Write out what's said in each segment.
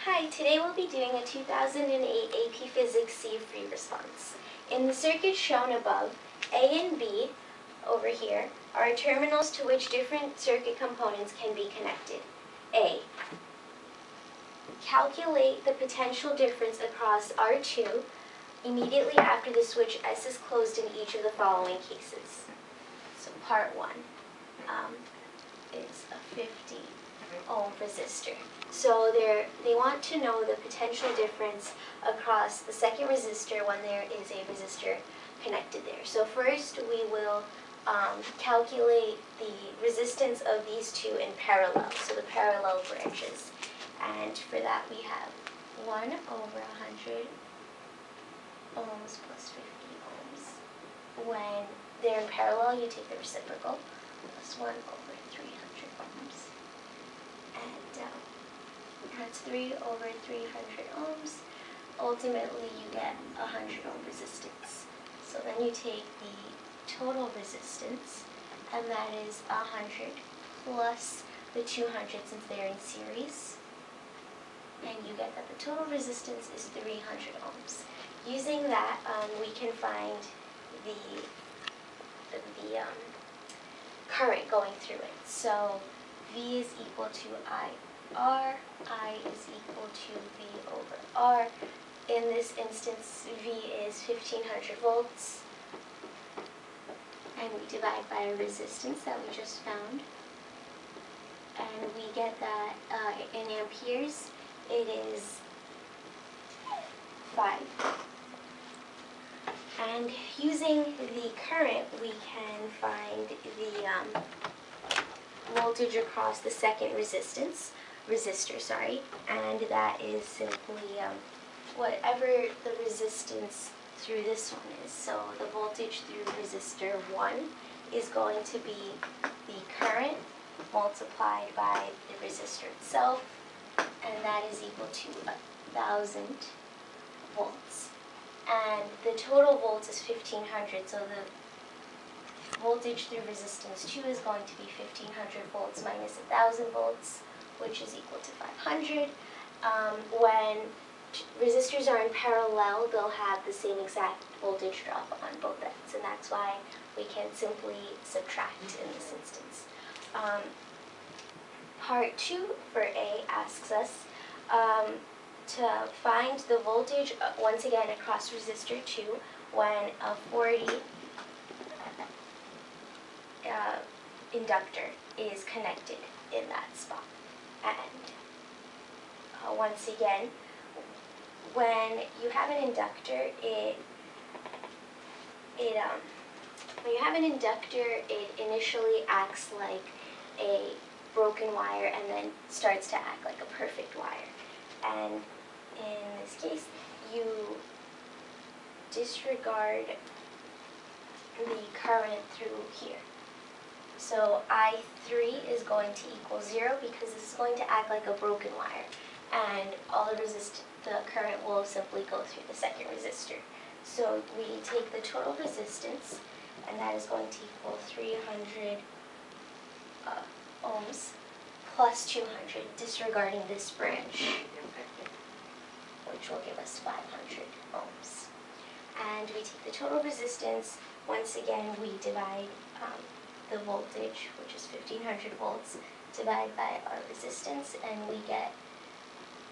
Hi, today we'll be doing a 2008 AP Physics C free response. In the circuit shown above, A and B, over here, are terminals to which different circuit components can be connected. A. Calculate the potential difference across R2 immediately after the switch S is closed in each of the following cases. So part 1 is a 50 ohm resistor. So they want to know the potential difference across the second resistor when there is a resistor connected there. So first we will calculate the resistance of these two in parallel, so the parallel branches. And for that we have 1 over 100 ohms plus 50 ohms. When they're in parallel, you take the reciprocal, plus 1 over 300 ohms. And that's 3 over 300 ohms. Ultimately, you get 100 ohm resistance. So then you take the total resistance, and that is 100 plus the 200 since they're in series. And you get that the total resistance is 300 ohms. Using that, we can find the current going through it. So V is equal to IR, I is equal to V over R. In this instance, V is 1500 volts. And we divide by a resistance that we just found. And we get that in amperes, it is 5. And using the current, we can find the voltage across the second resistor, and that is simply whatever the resistance through this one is. So the voltage through resistor 1 is going to be the current multiplied by the resistor itself, and that is equal to 1000 volts. And the total volts is 1500, so the voltage through resistance 2 is going to be 1500 volts minus 1000 volts, which is equal to 500. When resistors are in parallel, they'll have the same exact voltage drop on both ends, and that's why we can simply subtract in this instance. Part 2 for A asks us to find the voltage, once again, across resistor 2 when a 40 inductor is connected in that spot. And once again, when you have an inductor, it initially acts like a broken wire and then starts to act like a perfect wire. And in this case, you disregard the current through here. So I3 is going to equal 0 because this is going to act like a broken wire, and all the current will simply go through the second resistor. So we take the total resistance, and that is going to equal 300 ohms plus 200, disregarding this branch, which will give us 500 ohms. And we take the total resistance. Once again, we divide the voltage, which is 1500 volts, divide by our resistance, and we get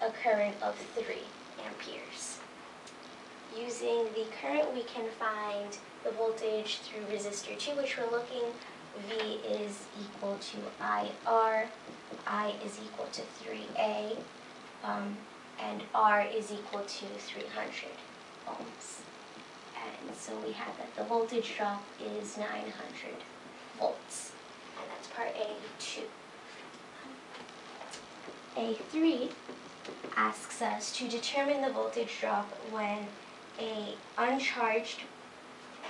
a current of 3 amperes. Using the current, we can find the voltage through resistor 2, which we're looking. V is equal to IR, I is equal to 3A, and R is equal to 300 ohms. And so we have that the voltage drop is 900 volts, and that's part A2. A3 asks us to determine the voltage drop when a uncharged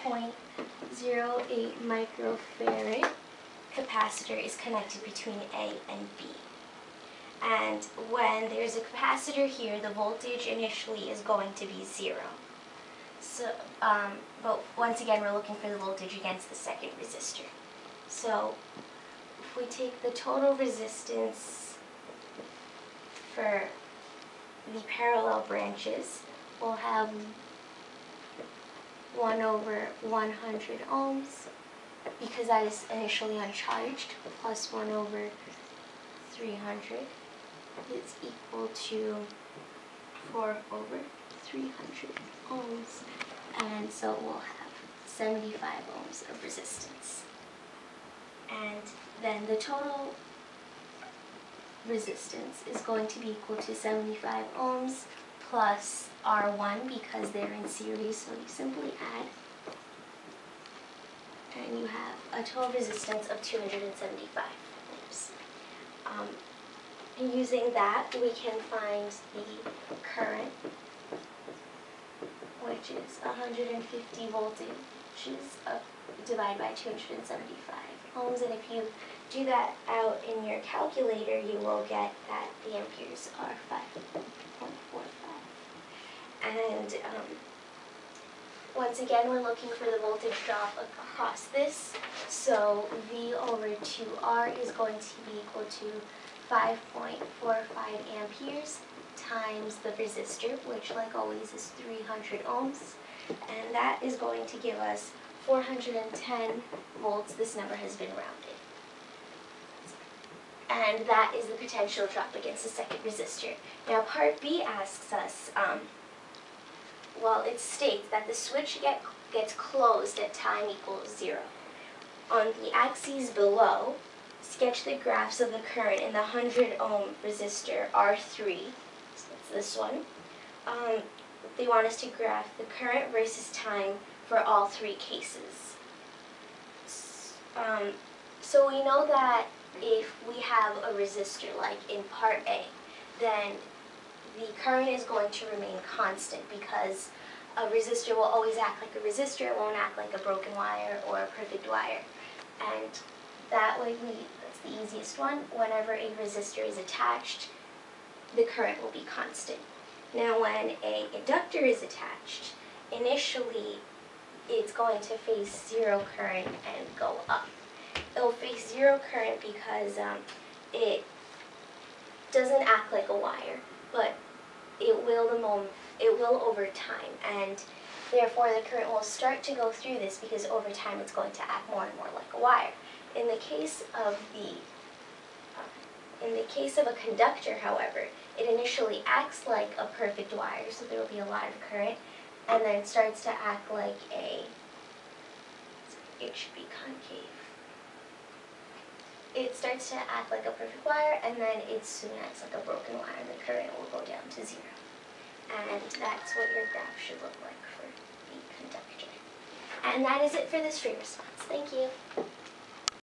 0.08 microfarad capacitor is connected between A and B. And when there's a capacitor here, the voltage initially is going to be 0. So, but once again, we're looking for the voltage against the second resistor. So if we take the total resistance for the parallel branches will have 1 over 100 ohms, because that is initially uncharged, plus 1 over 300 is equal to 4 over 300 ohms. And so we'll have 75 ohms of resistance. And then the total resistance is going to be equal to 75 ohms plus R1 because they're in series, so you simply add. And you have a total resistance of 275 ohms. Using that, we can find the current, which is 150 voltages divided by 275 ohms. And if you do that out in your calculator, you will get that the amperes are 5.45. And once again, we're looking for the voltage drop across this. So V over 2R is going to be equal to 5.45 amperes times the resistor, which like always is 300 ohms. And that is going to give us 410 volts. This number has been rounded. And that is the potential drop against the second resistor. Now part B asks us, well, it states that the switch gets closed at time equals 0. On the axes below, sketch the graphs of the current in the 100 ohm resistor R3. So that's this one. They want us to graph the current versus time for all 3 cases. So we know that if we have a resistor, like in part A, then the current is going to remain constant because a resistor will always act like a resistor. It won't act like a broken wire or a perfect wire. And that way, that's the easiest one. Whenever a resistor is attached, the current will be constant. Now when an inductor is attached, initially it's going to face 0 current and go up. It will face 0 current because it doesn't act like a wire, but it will over time, and therefore the current will start to go through this because over time it's going to act more and more like a wire. In the case of a conductor, however, it initially acts like a perfect wire, so there will be a lot of current, and then starts to act like it should be concave. It starts to act like a perfect wire, and then it soon acts like a broken wire, and the current will go down to 0. And that's what your graph should look like for the conductor. And that is it for this free response. Thank you.